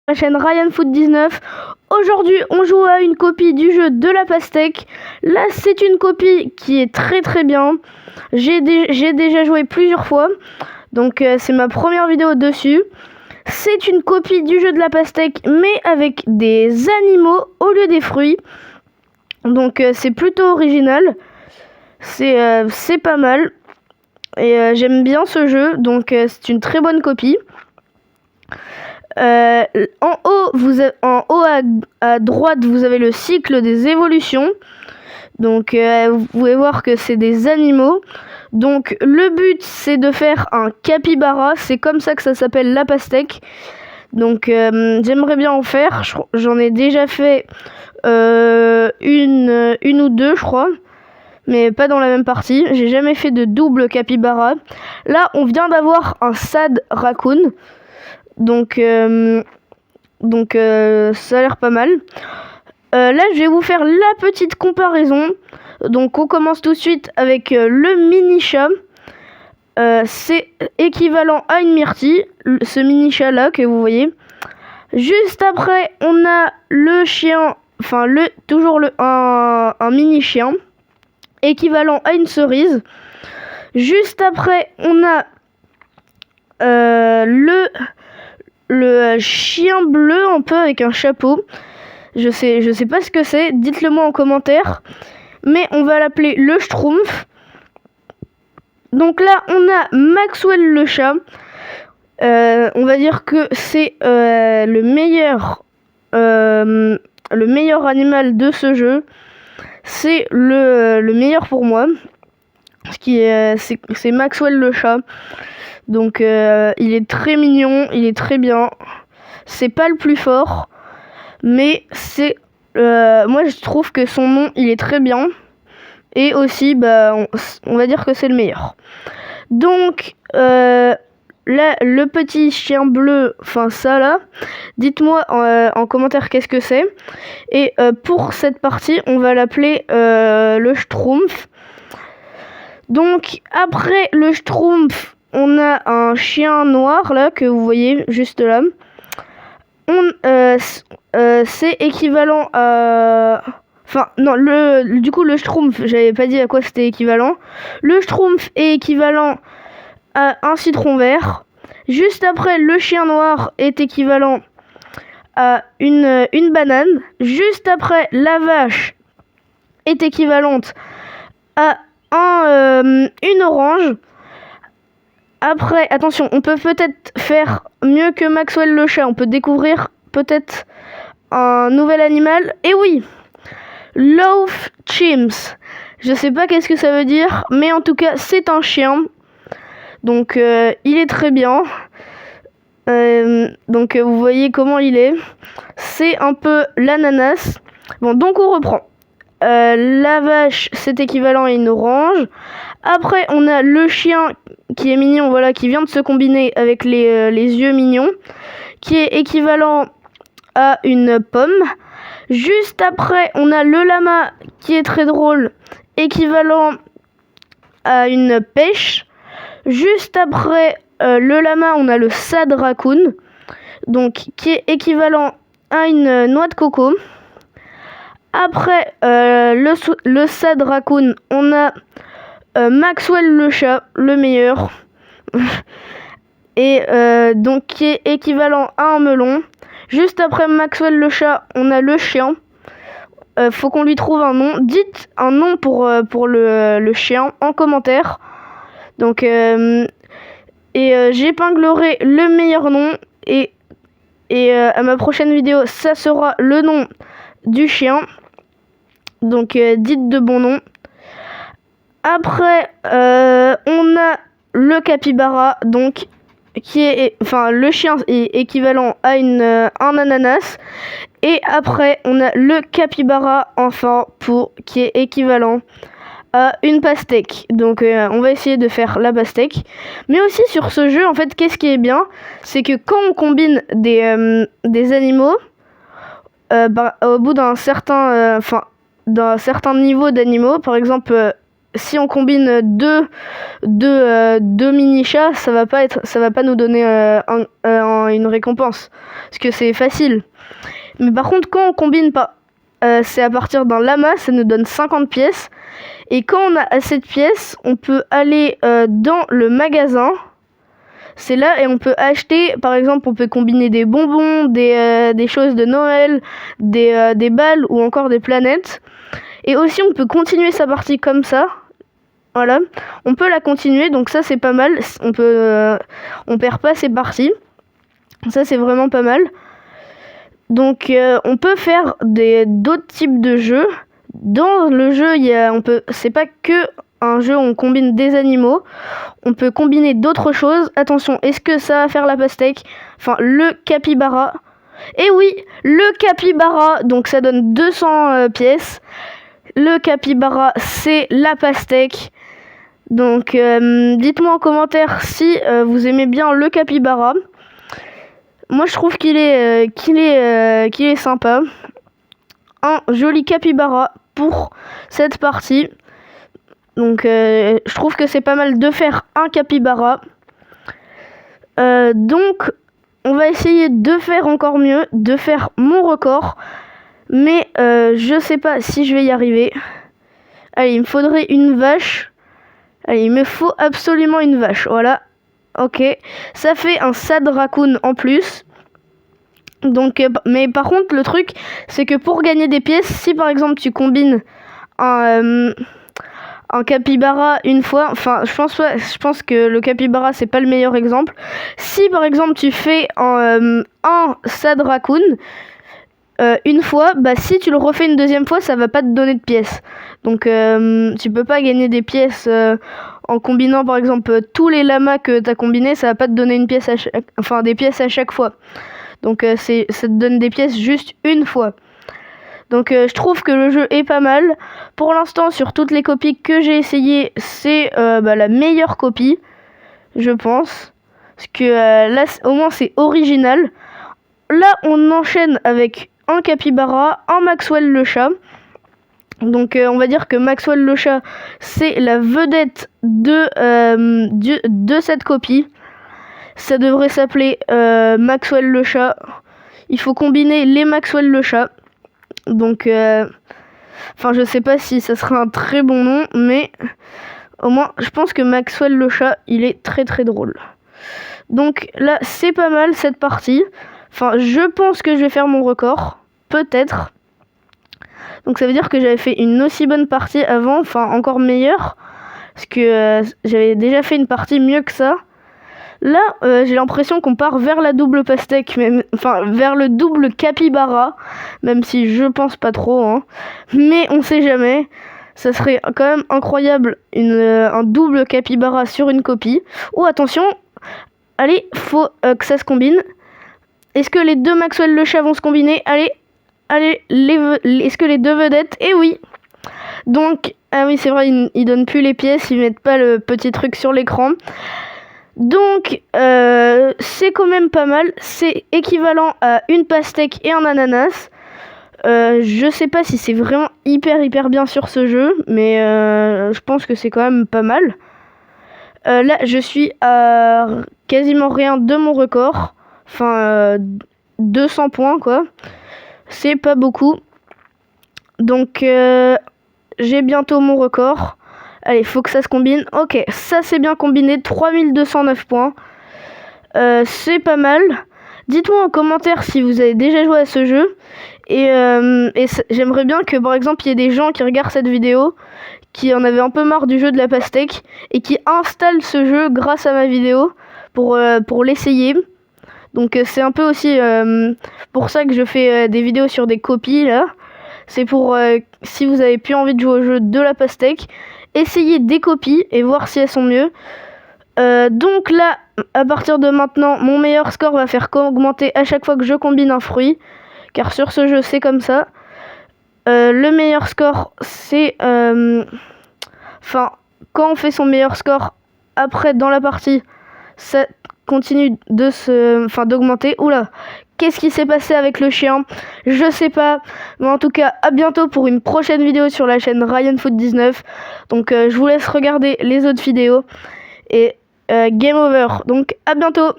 La chaîne RyanFoot19. Aujourd'hui, on joue à une copie du jeu de la pastèque. Là, c'est une copie qui est très bien. J'ai déjà joué plusieurs fois, donc c'est ma première vidéo dessus. C'est une copie du jeu de la pastèque, mais avec des animaux au lieu des fruits. Donc c'est plutôt original. C'est pas mal. Et j'aime bien ce jeu, donc c'est une très bonne copie. En haut à droite, vous avez le cycle des évolutions. Donc vous pouvez voir que c'est des animaux. Donc le but, c'est de faire un capybara. C'est comme ça que ça s'appelle la pastèque. Donc j'aimerais bien en faire. J'en ai déjà fait une ou deux, je crois, mais pas dans la même partie. J'ai jamais fait de double capybara. Là, on vient d'avoir un sad raccoon. Donc ça a l'air pas mal. Là, je vais vous faire la petite comparaison. Donc on commence tout de suite avec le mini chat. C'est équivalent à une myrtille, ce mini chat là que vous voyez. Juste après, on a le chien, enfin un mini chien équivalent à une cerise. Juste après, on a le chien bleu un peu avec un chapeau. Je sais pas ce que c'est, dites-le moi en commentaire. Mais on va l'appeler le Schtroumpf. Donc là, on a Maxwell le chat. On va dire que c'est le meilleur animal de ce jeu. C'est le meilleur pour moi. C'est Maxwell le chat. Donc il est très mignon, il est très bien. C'est pas le plus fort, mais c'est moi je trouve que son nom il est très bien. Et aussi on va dire que c'est le meilleur. Donc là, le petit chien bleu, enfin ça là, dites-moi en commentaire qu'est-ce que c'est. Et pour cette partie, on va l'appeler le Schtroumpf. Donc après le Schtroumpf, on a un chien noir là que vous voyez juste là. C'est équivalent à... Enfin non, du coup le Schtroumpf, j'avais pas dit à quoi c'était équivalent. Le Schtroumpf est équivalent à un citron vert. Juste après, le chien noir est équivalent à une banane. Juste après, la vache est équivalente à une orange. Après, attention, on peut peut-être faire mieux que Maxwell le chat. On peut découvrir peut-être un nouvel animal. Et oui, Loaf Chimps. Je sais pas qu'est-ce que ça veut dire, mais en tout cas, c'est un chien. Donc, il est très bien. Donc, vous voyez comment il est. C'est un peu l'ananas. Bon, donc on reprend. La vache, c'est équivalent à une orange. Après, on a le chien qui est mignon, voilà, qui vient de se combiner avec les yeux mignons, qui est équivalent à une pomme. Juste après, on a le lama qui est très drôle, équivalent à une pêche. Juste après le lama, on a le sad raccoon, donc qui est équivalent à une noix de coco. Après le sad raccoon, on a Maxwell le chat, le meilleur. Et donc qui est équivalent à un melon. Juste après Maxwell le chat, on a le chien. Faut qu'on lui trouve un nom. Dites un nom pour le chien en commentaire. Donc j'épinglerai le meilleur nom. Et à ma prochaine vidéo, ça sera le nom du chien. Donc dites de bons noms. Après, on a le capybara, donc le chien est équivalent à un ananas. Et après, on a le capybara, enfin, qui est équivalent à une pastèque. Donc, on va essayer de faire la pastèque. Mais aussi sur ce jeu, en fait, qu'est-ce qui est bien, c'est que quand on combine des animaux, au bout d'un certain niveau d'animaux, par exemple, si on combine deux mini-chats, ça va pas nous donner une récompense. Parce que c'est facile. Mais par contre, quand on combine c'est à partir d'un lama, ça nous donne 50 pièces. Et quand on a assez de pièces, on peut aller dans le magasin. C'est là et on peut acheter, par exemple, on peut combiner des bonbons, des choses de Noël, des balles ou encore des planètes. Et aussi, on peut continuer sa partie comme ça. Voilà, on peut la continuer, donc ça c'est pas mal. On perd pas ses parties. Ça c'est vraiment pas mal. Donc on peut faire d'autres types de jeux. Dans le jeu, c'est pas que un jeu où on combine des animaux. On peut combiner d'autres choses. Attention, est-ce que ça va faire la pastèque? Enfin, le capybara. Et oui, le capybara, donc ça donne 200 pièces. Le capybara, c'est la pastèque. Donc dites-moi en commentaire si vous aimez bien le capybara. Moi je trouve qu'il est sympa. Un joli capybara pour cette partie. Donc je trouve que c'est pas mal de faire un capybara. Donc on va essayer de faire encore mieux, de faire mon record. Mais je sais pas si je vais y arriver. Allez, il me faudrait une vache. Allez, il me faut absolument une vache. Voilà. Ok. Ça fait un sad raccoon en plus. Donc, mais par contre, le truc, c'est que pour gagner des pièces, si par exemple tu combines un capybara une fois, enfin, je pense que le capybara c'est pas le meilleur exemple. Si par exemple tu fais un sad raccoon une fois, bah si tu le refais une deuxième fois, ça va pas te donner de pièces. Donc tu peux pas gagner des pièces en combinant par exemple tous les lamas que tu as combinés, ça va pas te donner une pièce des pièces à chaque fois. Donc ça te donne des pièces juste une fois. Donc je trouve que le jeu est pas mal. Pour l'instant, sur toutes les copies que j'ai essayées, c'est la meilleure copie, je pense. Parce que là, au moins c'est original. Là, on enchaîne avec un capybara, un Maxwell le chat. Donc on va dire que Maxwell le chat, c'est la vedette de cette copie. Ça devrait s'appeler Maxwell le chat. Il faut combiner les Maxwell le chat. Donc je sais pas si ça sera un très bon nom, mais au moins je pense que Maxwell le chat, il est très très drôle. Donc là c'est pas mal cette partie. Enfin, je pense que je vais faire mon record, peut-être. Donc ça veut dire que j'avais fait une aussi bonne partie avant, enfin encore meilleure, parce que j'avais déjà fait une partie mieux que ça. Là, j'ai l'impression qu'on part vers la double pastèque, vers le double capybara, même si je pense pas trop, hein. Mais on sait jamais. Ça serait quand même incroyable, un double capybara sur une copie. Oh attention, allez, faut que ça se combine. Est-ce que les deux Maxwell le chat vont se combiner? Allez, est-ce que les deux vedettes? Eh oui. Donc, ah oui, c'est vrai, ils donnent plus les pièces, ils mettent pas le petit truc sur l'écran. Donc, c'est quand même pas mal. C'est équivalent à une pastèque et un ananas. Je sais pas si c'est vraiment hyper bien sur ce jeu, mais je pense que c'est quand même pas mal. Là, je suis à quasiment rien de mon record. Enfin, 200 points, quoi. C'est pas beaucoup. Donc, j'ai bientôt mon record. Allez, faut que ça se combine. Ok, ça c'est bien combiné. 3209 points. C'est pas mal. Dites-moi en commentaire si vous avez déjà joué à ce jeu. Et j'aimerais bien que, par exemple, il y ait des gens qui regardent cette vidéo, qui en avaient un peu marre du jeu de la pastèque, et qui installent ce jeu grâce à ma vidéo pour l'essayer. Donc c'est un peu aussi pour ça que je fais des vidéos sur des copies là. C'est pour si vous avez plus envie de jouer au jeu de la pastèque, essayez des copies et voir si elles sont mieux. Donc là, à partir de maintenant, mon meilleur score va faire qu'augmenter à chaque fois que je combine un fruit. Car sur ce jeu, c'est comme ça. Le meilleur score, c'est... quand on fait son meilleur score, après, dans la partie, ça continue d'augmenter. Oula, qu'est-ce qui s'est passé avec le chien? Je sais pas. Mais en tout cas, à bientôt pour une prochaine vidéo sur la chaîne RyanFoot19. Donc je vous laisse regarder les autres vidéos. Et game over. Donc à bientôt.